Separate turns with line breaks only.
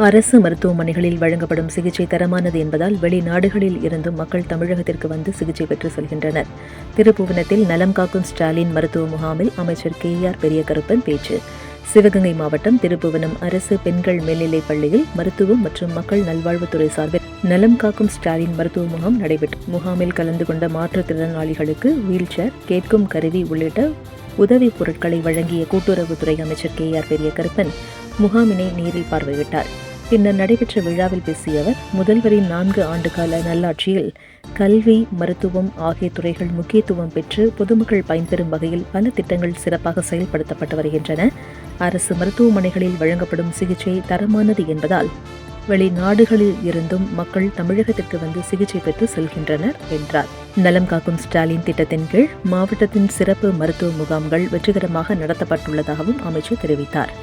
அரசு மருத்துவமனைகளில் வழங்கப்படும் சிகிச்சை தரமானது என்பதால் வெளிநாடுகளில் இருந்தும் மக்கள் தமிழகத்திற்கு வந்து சிகிச்சை பெற்று செல்கின்றனர். திருப்புவனத்தில் நலம் காக்கும் ஸ்டாலின் மருத்துவ முகாமில் அமைச்சர் KR பெரியகருப்பன் பேச்சு. சிவகங்கை மாவட்டம் திருப்புவனம் அரசு பெண்கள் மேல்நிலைப் பள்ளியில் மருத்துவம் மற்றும் மக்கள் நல்வாழ்வுத்துறை சார்பில் நலம் காக்கும் ஸ்டாலின் மருத்துவ முகாம் நடைபெற்றது. முகாமில் கலந்து கொண்ட மாற்றுத்திறனாளிகளுக்கு வீல் சேர், கேட்கும் கருவி உள்ளிட்ட உதவிப் பொருட்களை வழங்கிய கூட்டுறவுத்துறை அமைச்சர் KR பெரியகருப்பன் முகாமினை நேரில் பார்வையிட்டார். பின்னர் நடைபெற்ற விழாவில் பேசிய அவர், முதல்வரின் 4 ஆண்டுகால நல்லாட்சியில் கல்வி, மருத்துவம் ஆகிய துறைகள் முக்கியத்துவம் பெற்று பொதுமக்கள் பயன்பெறும் வகையில் பல திட்டங்கள் சிறப்பாக செயல்படுத்தப்பட்டு வருகின்றன. அரசு மருத்துவமனைகளில் வழங்கப்படும் சிகிச்சை தரமானது என்பதால் வெளிநாடுகளில் இருந்தும் மக்கள் தமிழகத்திற்கு வந்து சிகிச்சை பெற்று செல்கின்றனர் என்றார். நலம் காக்கும் ஸ்டாலின் திட்டத்தின் கீழ் மாவட்டத்தின் சிறப்பு மருத்துவ முகாம்கள் வெற்றிகரமாக நடத்தப்பட்டுள்ளதாகவும் அமைச்சர் தெரிவித்தார்.